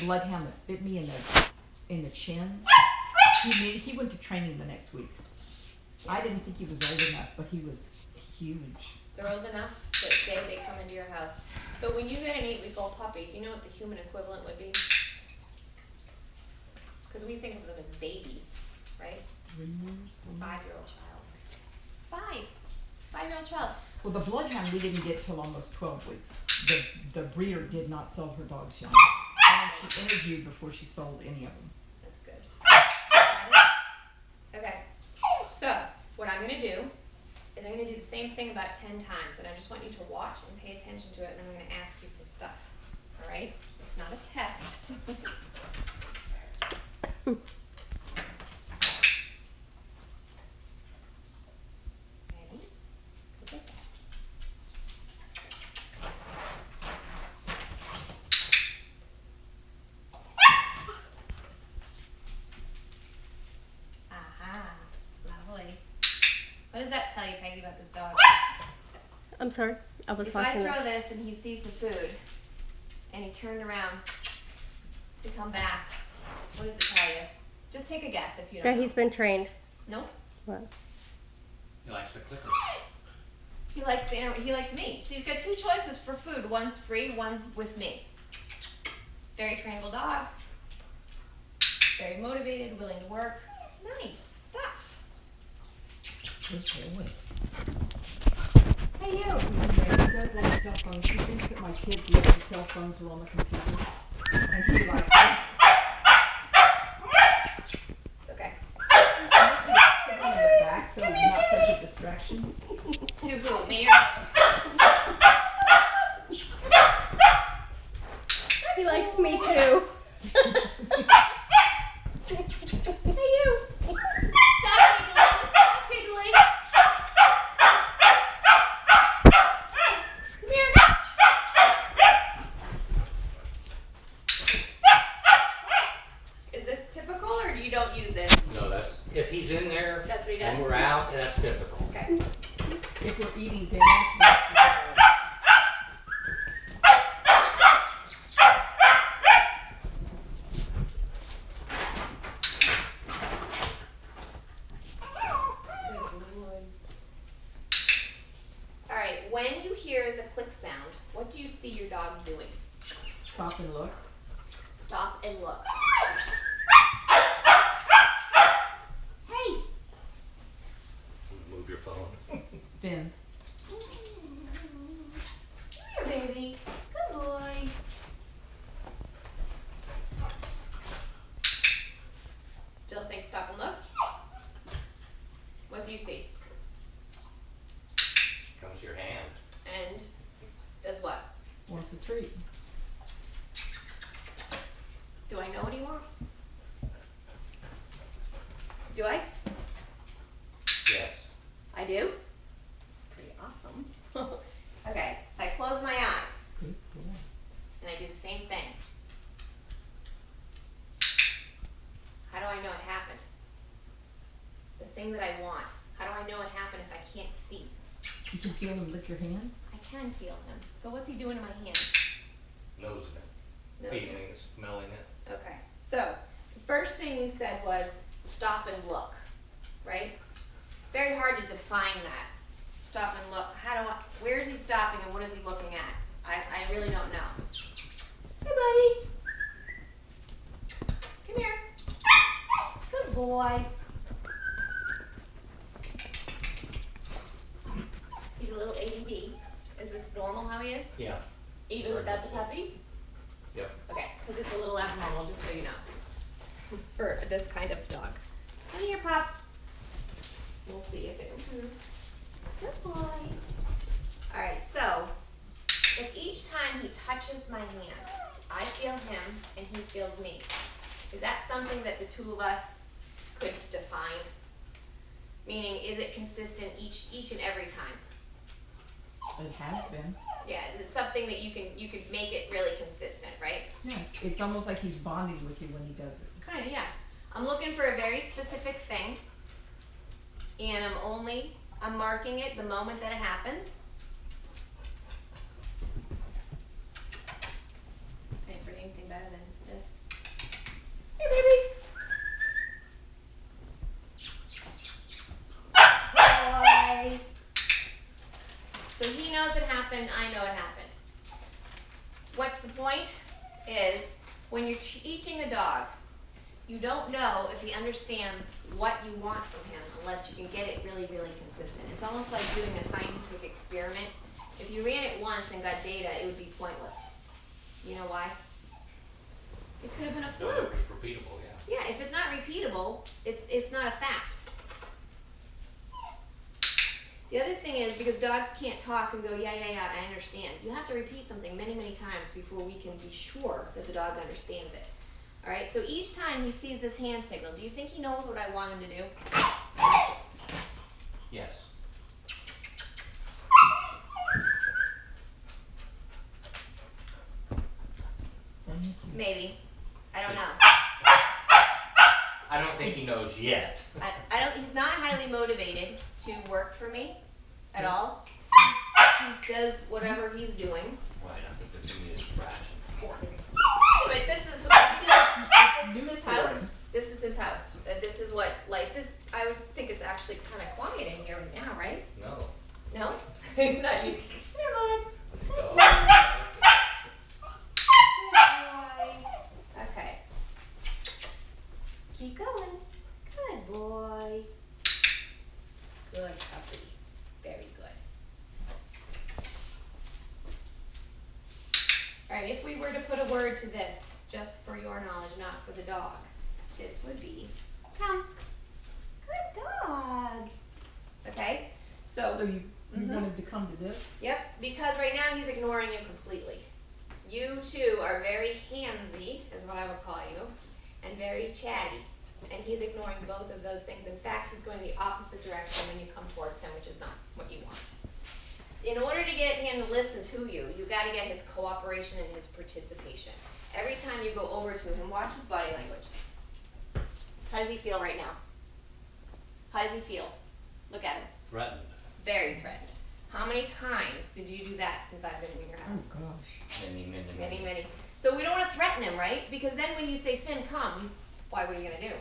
bloodhound that fit me in the chin. He went to training the next week. I didn't think he was old enough, but he was huge. They're old enough that day they come into your house. But when you get an 8-week-old puppy, do you know what the human equivalent would be? Because we think of them as babies, right? 3 years? 5-year-old child. 5-year-old child. Well, the bloodhound we didn't get till almost 12 weeks. The breeder did not sell her dogs young. And she interviewed before she sold any of them. That's good. Okay. So, what I'm going to do is I'm going to do the same thing about 10 times. And I just want you to watch and pay attention to it. And then I'm going to ask you some stuff. All right? It's not a test. Ready? Go get that. Aha, lovely. What does that tell you, Peggy, about this dog? I'm sorry, I was If watching I throw this. this and he sees the food, and he turned around to come back, what does it tell you? Just take a guess if you don't That know. he's been trained. Nope. What? He likes the clicker. He likes me. So he's got 2 choices for food. One's free, one's with me. Very trainable dog. Very motivated, willing to work. Nice stuff. Good boy. Hey you. Yeah, he does like cell phones. He thinks that my kids look at cell phones are on the computer. And he likes it. Okay. Put him in the back so he's not such a distraction. To who? Me or He likes me too. Hey you. Stop giggling. Stop giggling. Come here. Is this typical or you don't use this? No, that's, if he's in there That's what he does? and we're out, that's typical. Okay. If we're eating dinner, All right, when you hear the click sound, what do you see your dog doing? stop and look. Stop and look. Hey! Move your phone. Finn. Come here, baby. Good boy. Still think stop and look? What do you see? Comes your hand. And does what? Wants a treat. Do I know what he wants? Do I? Yes. I do? Pretty awesome. Okay, if I close my eyes Good boy. and I do the same thing, how do I know it happened? The thing that I want, how do I know it happened if I can't see? You can feel him lick your hand. I can feel him. So what's he doing in my hand? Nosing it. Nosing Feeling it. it, smelling it. Okay, so the first thing you said was stop and look, right? Very hard to define that. Stop and look. Where is he stopping and what is he looking at? I really don't know. Hey, buddy. Come here. Good boy. He's a little ADD. Is this normal how he is? Yeah. Even without the puppy? Yep. Okay, because it's a little abnormal, just so you know. For this kind of dog. Come here, pup. We'll see if it improves. Good boy. Alright, so, if each time he touches my hand, I feel him and he feels me, is that something that the 2 of us could define? Meaning, is it consistent each and every time? It has been. Yeah, is it something that you could make it really consistent, right? Yes. It's almost like he's bonding with you when he does it. Kind of, yeah. I'm looking for a very specific thing, and I'm marking it the moment that it happens. Can't put anything better than just when you're teaching a dog, you don't know if he understands what you want from him unless you can get it really, really consistent. It's almost like doing a scientific experiment. If you ran it once and got data, it would be pointless. You know why? It could have been a No, fluke. it's repeatable, yeah. Yeah, if it's not repeatable, it's not a fact. The other thing is, because dogs can't talk and go, yeah, I understand. You have to repeat something many, many times before we can be sure that the dog understands it. All right, so each time he sees this hand signal, do you think he knows what I want him to do? Yes. Thank you. Maybe. I don't know. I don't think he knows yet. I don't. He's not highly motivated to work for me at all. He does whatever he's doing. Right, I think the thing is rational. But this is his house. This is his house. This is what life is. I would think it's actually kind of quiet in here right now, right? No. No? Not you. Come here, bud. Dog. Okay. Keep going. Good boy. Good puppy. Very good. Alright, if we were to put a word to this, just for your knowledge, not for the dog, this would be Tom. Good dog. Okay? So you wanted to come to this? Yep, because right now he's ignoring you completely. You two are very handsy, is what I would call you, and very chatty. And he's ignoring both of those things. In fact, he's going the opposite direction when you come towards him, which is not what you want. In order to get him to listen to you, you got to get his cooperation and his participation. Every time you go over to him, watch his body language. How does he feel right now? How does he feel? Look at him. Threatened. Very threatened. How many times did you do that since I've been in your house? Oh gosh. Many. Many. So we don't want to threaten him, right? Because then when you say, Finn, come, why, what are you going to do?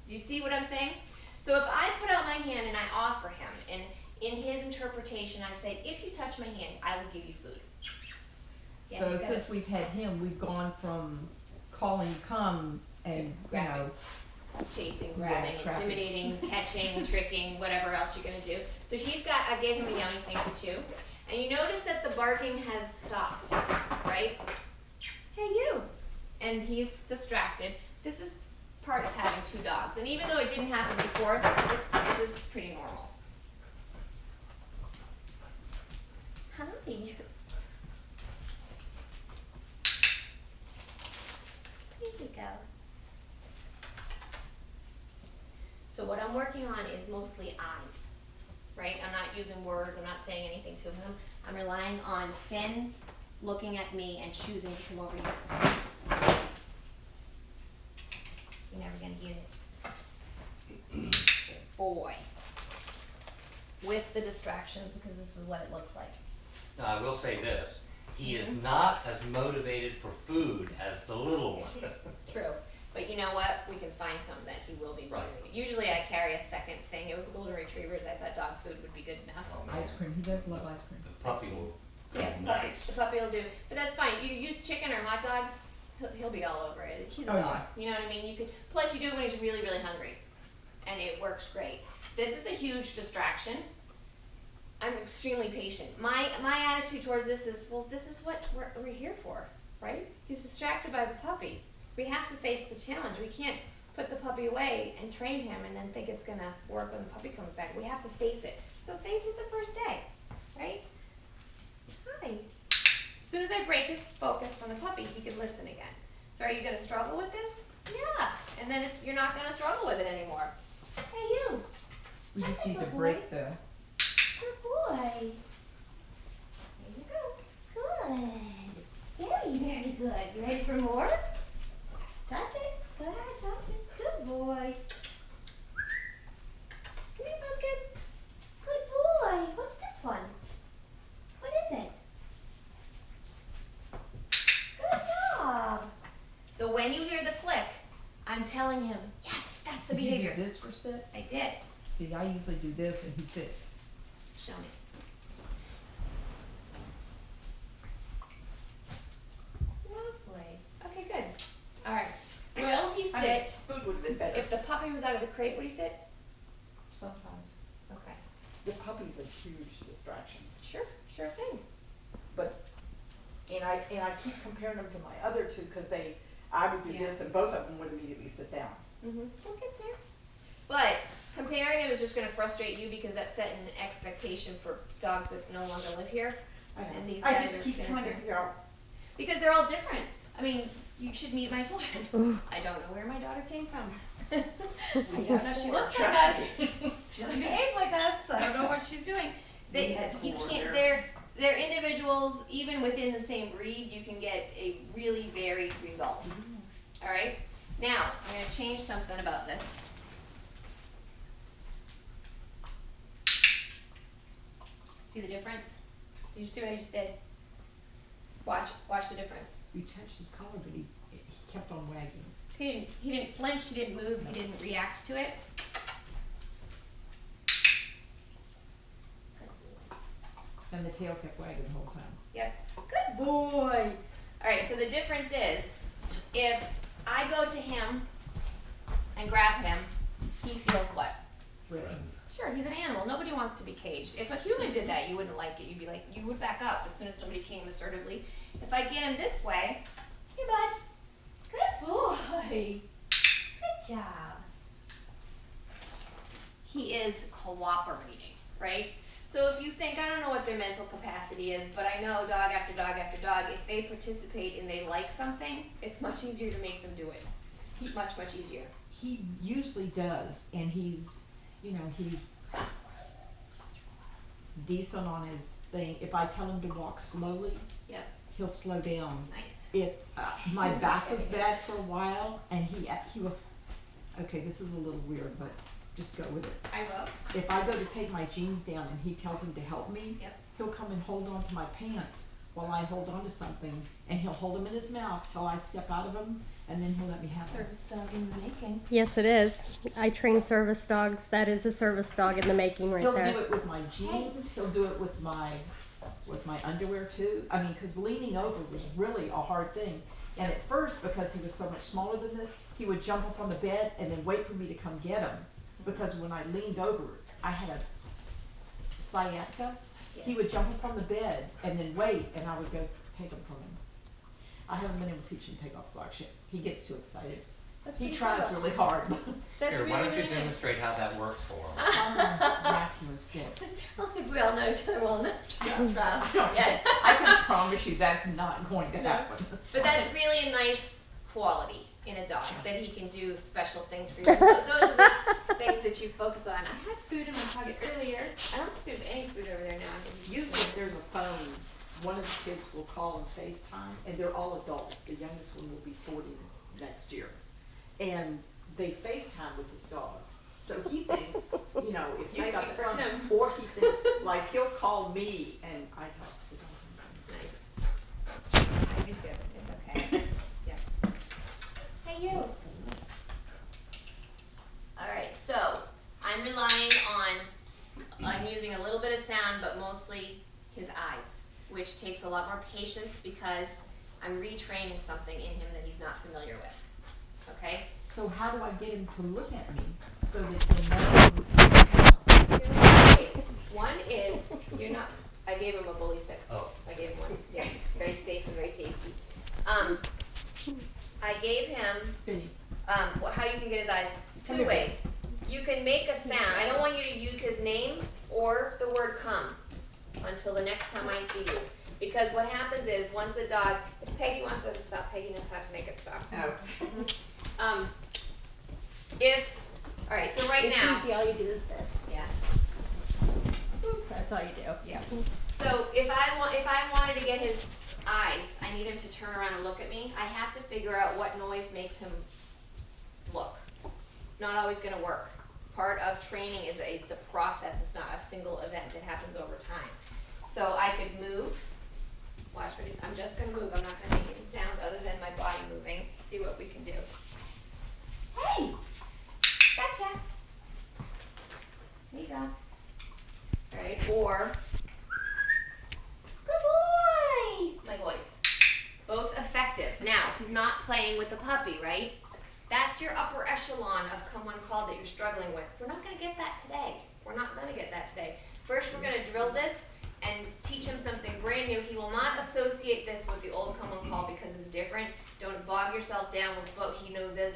Do you see what I'm saying? So if I put out my hand and I offer him, and in his interpretation I say, if you touch my hand, I will give you food. Yeah, So you got since it. we've had him, we've gone from calling come and, you grabbing. know, Chasing, grabbing, Yeah, crapping. intimidating, catching, tricking, whatever else you're going to do. So I gave him a yummy thing to chew. And you notice that the barking has stopped, right? Hey, you. And he's distracted. This is part of having two dogs. And even though it didn't happen before, this is pretty normal. Hi. Here you go. So what I'm working on is mostly eyes, right? I'm not using words, I'm not saying anything to him. I'm relying on Finn's looking at me and choosing to come over here. You're never gonna get it. Good boy. With the distractions, because this is what it looks like. Now, I will say this. He is not as motivated for food as the little one. True. But you know what? We can find some that he will be Right. motivated. Usually I carry a second thing. It was golden retrievers. I thought dog food would be good enough. Oh, man. ice cream. He does love ice cream. The puppy will Yeah, be the puppy, nice. the puppy will do. But that's fine. You use chicken or hot dogs, he'll be all over it. He's a Oh, dog. You know what I mean? You could. Plus, you do it when he's really, really hungry, and it works great. This is a huge distraction. I'm extremely patient. My attitude towards this is, well, this is what we're here for, right? He's distracted by the puppy. We have to face the challenge. We can't put the puppy away and train him and then think it's gonna work when the puppy comes back. We have to face it. So face it the first day, right? Hi. As soon as I break his focus from the puppy, he can listen again. So are you gonna struggle with this? Yeah. And then you're not gonna struggle with it anymore. Hey, you. We just need to Good break the. Good boy. There you go. Good. Very, very good. You ready for more? Touch it. Go ahead, touch it. Good boy. Come here, pumpkin. Good boy. What's this one? What is it? Good job. So when you hear the click, I'm telling him, yes, that's the Did you behavior. do this for sit? I did. See, I usually do this and he sits. Show me. Lovely. Okay, good. crate where you sit? Sometimes. Okay. The puppy's a huge distraction. Sure thing. But, and I keep comparing them to my other two, cause I would do this and both of them would immediately sit down. We'll get there. But comparing them is just going to frustrate you because that's setting an expectation for dogs that no longer live here. And these I guys just are keep trying to fancier. figure out. Because they're all different. I mean, you should meet my children. I don't know where my daughter came from. I don't know if she looks like us. She doesn't behave like us. I don't know what she's doing. You can't. They're individuals. Even within the same breed, you can get a really varied result. All right. Now I'm going to change something about this. See the difference? Did you see what I just did? Watch the difference. You touched his collar, but he kept on wagging. He didn't flinch, he didn't move, he didn't react to it. And the tail kept wagging the whole time. Yep. Good boy. All right, so the difference is, if I go to him and grab him, he feels what? Threatened. Sure, he's an animal. Nobody wants to be caged. If a human did that, you wouldn't like it. You'd be like, you would back up as soon as somebody came assertively. If I get him this way, hey bud, good boy, good job. He is cooperating, right? So if you think, I don't know what their mental capacity is, but I know dog after dog after dog, if they participate and they like something, it's much easier to make them do it. Much easier. He usually does, and he's decent on his thing. If I tell him to walk slowly, Yep. he'll slow down. Nice. If my back was bad for a while, and he will. Okay, this is a little weird, but just go with it. I will. If I go to take my jeans down and he tells him to help me, Yep. he'll come and hold on to my pants while I hold on to something, and he'll hold them in his mouth till I step out of them, and then he'll let me have them. Service dog in the making. Yes, it is. I train service dogs. That is a service dog in the making right He'll there. do it with my jeans. He'll do it with my underwear too. I mean, because leaning over was really a hard thing. And at first, because he was so much smaller than this, he would jump up on the bed and then wait for me to come get him. Because when I leaned over, I had a sciatica. Yes. He would jump up on the bed and then wait, and I would go take him from him. I haven't been able to teach him to take off socks yet. He gets too excited. That's He pretty tries cool. really hard. That's Here, really, why don't you really nice. demonstrate how that works for him? I'm gonna whack you instead. I don't think we all know each other well enough to try. Yeah. I can promise you that's not going to happen. But that's really a nice quality in a dog, that he can do special things for you. Those are the things that you focus on. I had food in my pocket earlier. I don't think there's any food over there now. Usually if there's a phone, one of the kids will call and FaceTime, and they're all adults. The youngest one will be 40 next year. And they FaceTime with this dog. So he thinks, if you've Might got be the for phone, him. or he thinks, like, he'll call me and I talk to the dog. Nice. I do good. It's okay. Yeah. Hey, you. All right, so I'm relying on, I'm using a little bit of sound, but mostly his eyes, which takes a lot more patience because I'm retraining something in him that he's not familiar with. Okay? So how do I get him to look at me so that he'll know? Here are the ways. One is, you're not, I gave him a bully stick. Oh. I gave him one. Yeah, very safe and very tasty. I gave him Benny, how you can get his eyes. Two ways. You can make a sound. I don't want you to use his name or the word come until the next time I see you. Because what happens is, once a dog, if Peggy wants us to stop, Peggy knows how to make it stop. Oh. All right, so right now. It's easy. All you do is this. Yeah. That's all you do. Yeah. So if I wanted to get his eyes, I need him to turn around and look at me. I have to figure out what noise makes him look. It's not always going to work. Part of training is it's a process. It's not a single event. It happens over time. So I could move. Watch what I'm just going to move. I'm not going to make any sounds other than my body moving. See what we can do. Hey! Gotcha! There you go. All right, or good boy! My voice. Both effective. Now, he's not playing with the puppy, right? That's your upper echelon of come on call that you're struggling with. We're not gonna get that today. We're not gonna get that today. First, we're gonna drill this and teach him something brand new. He will not associate this with the old come on call because it's different. Don't bog yourself down with what he knows this.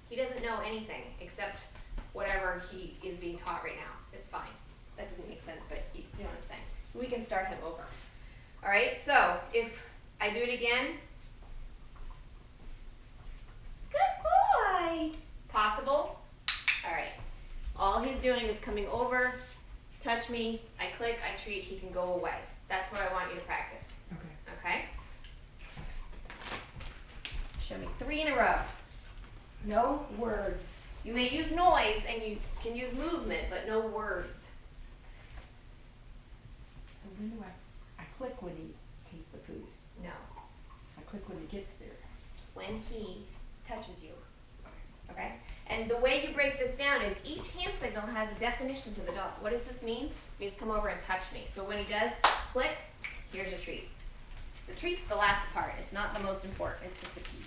He doesn't know anything except whatever he is being taught right now. It's fine. That doesn't make sense, but you know what I'm saying. We can start him over. All right, so if I do it again, good boy. Possible. All right. All he's doing is coming over, touch me, I click, I treat, he can go away. That's what I want you to practice. Okay. Okay? Show me 3 in a row. No words. You may use noise and you can use movement, but no words. So when do I click when he tastes the food? No. I click when he gets there. When he touches you. Okay? And the way you break this down is each hand signal has a definition to the dog. What does this mean? It means come over and touch me. So when he does click, here's a treat. The treat's the last part. It's not the most important. It's just a piece.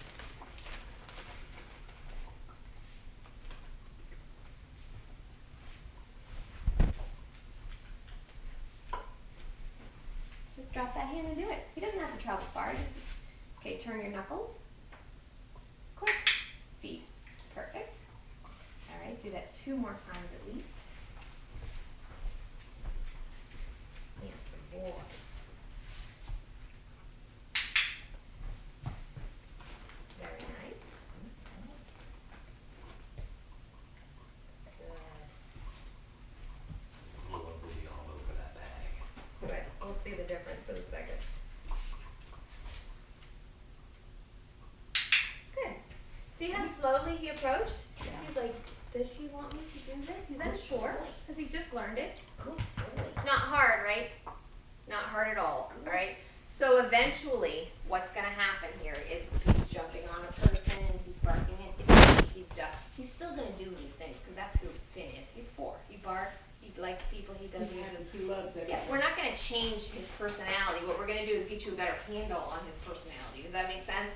Just drop that hand and do it. He doesn't have to travel far. Just, okay, turn your knuckles. Click. Feed. Perfect. All right, do that 2 more times at least. Yeah, good boy. Very nice. Good. Blue one will be all over that bag. Good. We'll see the difference in a second. Good. See how slowly he approached? Yeah. He's like, does she want me to do this? He's unsure because he just learned it. Good boy. Not hard, right? Not hard at all, all right? So eventually, what's going to happen here is he's jumping on a person, he's barking at, he's deaf. He's still going to do these things because that's who Finn is. He's 4. He barks, he likes people, he does these. He loves everything. Yeah, we're not going to change his personality. What we're going to do is get you a better handle on his personality. Does that make sense?